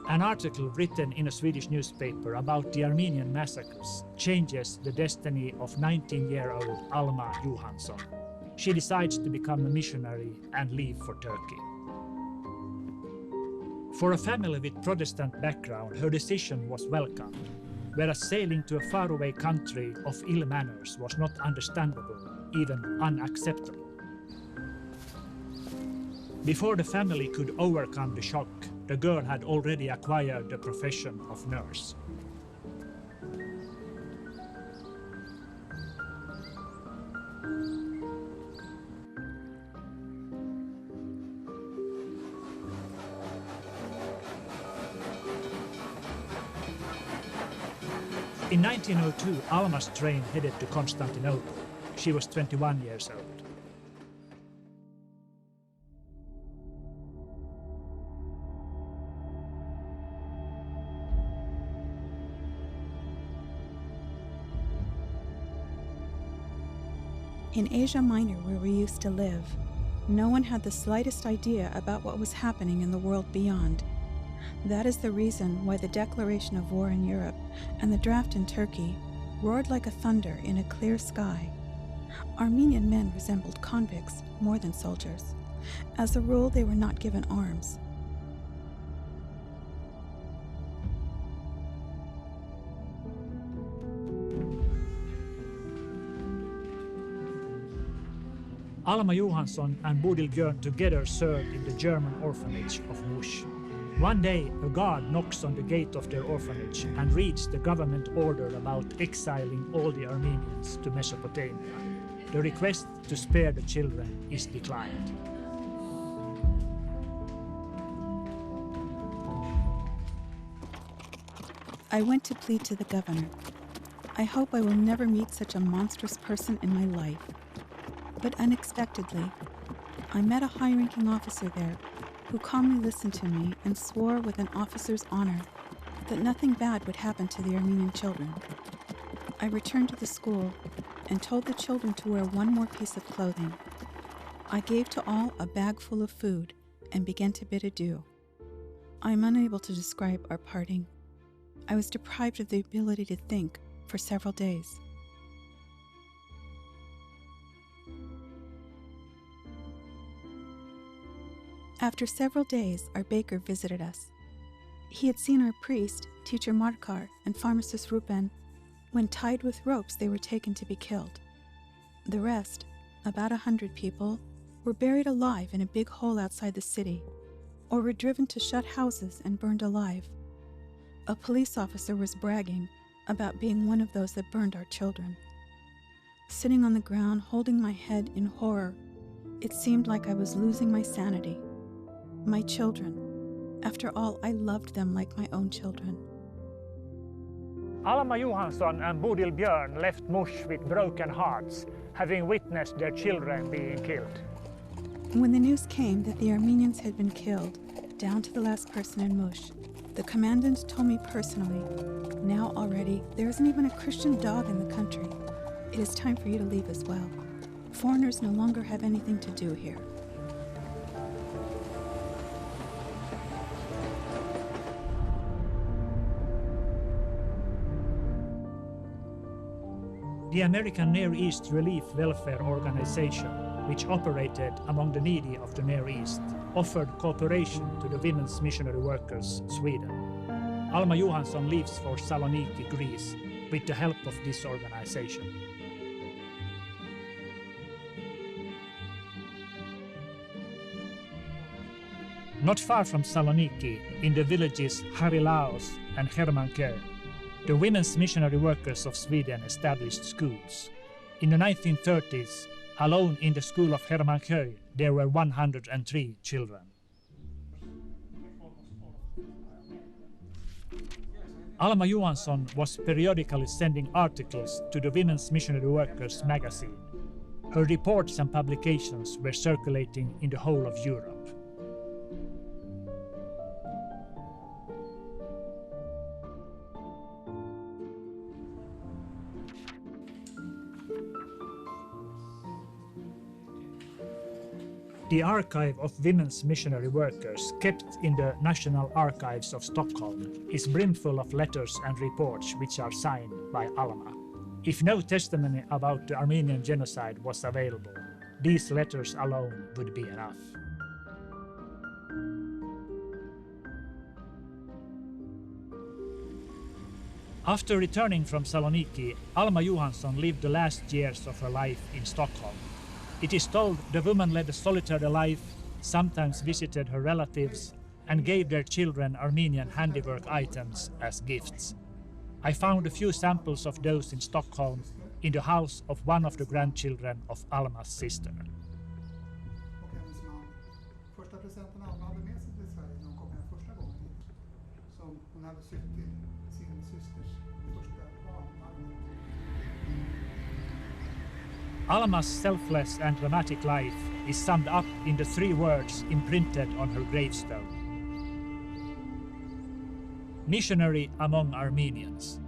An article written in a Swedish newspaper about the Armenian massacres changes the destiny of 19-year-old Alma Johansson. She decides to become a missionary and leave for Turkey. For a family with Protestant background, her decision was welcomed, whereas sailing to a faraway country of ill manners was not understandable, even unacceptable. Before the family could overcome the shock, the girl had already acquired the profession of nurse. In 1902, Alma's train headed to Constantinople. She was 21 years old. In Asia Minor, where we used to live, no one had the slightest idea about what was happening in the world beyond. That is the reason why the declaration of war in Europe and the draft in Turkey roared like a thunder in a clear sky. Armenian men resembled convicts more than soldiers. As a rule, they were not given arms. Alma Johansson and Bodil Björn together served in the German orphanage of Mush. One day, a guard knocks on the gate of their orphanage and reads the government order about exiling all the Armenians to Mesopotamia. The request to spare the children is declined. I went to plead to the governor. I hope I will never meet such a monstrous person in my life. But unexpectedly, I met a high-ranking officer there who calmly listened to me and swore with an officer's honor that nothing bad would happen to the Armenian children. I returned to the school and told the children to wear one more piece of clothing. I gave to all a bag full of food and began to bid adieu. I am unable to describe our parting. I was deprived of the ability to think for several days. After several days, our baker visited us. He had seen our priest, teacher Markar, and pharmacist Rupen. When tied with ropes, they were taken to be killed. The rest, about 100 people, were buried alive in a big hole outside the city, or were driven to shut houses and burned alive. A police officer was bragging about being one of those that burned our children. Sitting on the ground, holding my head in horror, it seemed like I was losing my sanity. My children. After all, I loved them like my own children. Alma Johansson and Bodil Björn left Mush with broken hearts, having witnessed their children being killed. When the news came that the Armenians had been killed, down to the last person in Mush, the commandant told me personally, "Now already, there isn't even a Christian dog in the country. It is time for you to leave as well. Foreigners no longer have anything to do here." The American Near East Relief Welfare Organization, which operated among the needy of the Near East, offered cooperation to the women's missionary workers, Sweden. Alma Johansson leaves for Saloniki, Greece, with the help of this organization. Not far from Saloniki, in the villages Harilaos and Hermanköy, the women's missionary workers of Sweden established schools. In the 1930s, alone in the school of Hermanköy, there were 103 children. Alma Johansson was periodically sending articles to the Women's Missionary Workers magazine. Her reports and publications were circulating in the whole of Europe. The archive of women's missionary workers, kept in the National Archives of Stockholm, is brimful of letters and reports which are signed by Alma. If no testimony about the Armenian genocide was available, these letters alone would be enough. After returning from Saloniki, Alma Johansson lived the last years of her life in Stockholm. It is told the woman led a solitary life, sometimes visited her relatives, and gave their children Armenian handiwork items as gifts. I found a few samples of those in Stockholm, in the house of one of the grandchildren of Alma's sister. Alma's selfless and dramatic life is summed up in the 3 words imprinted on her gravestone: missionary among Armenians.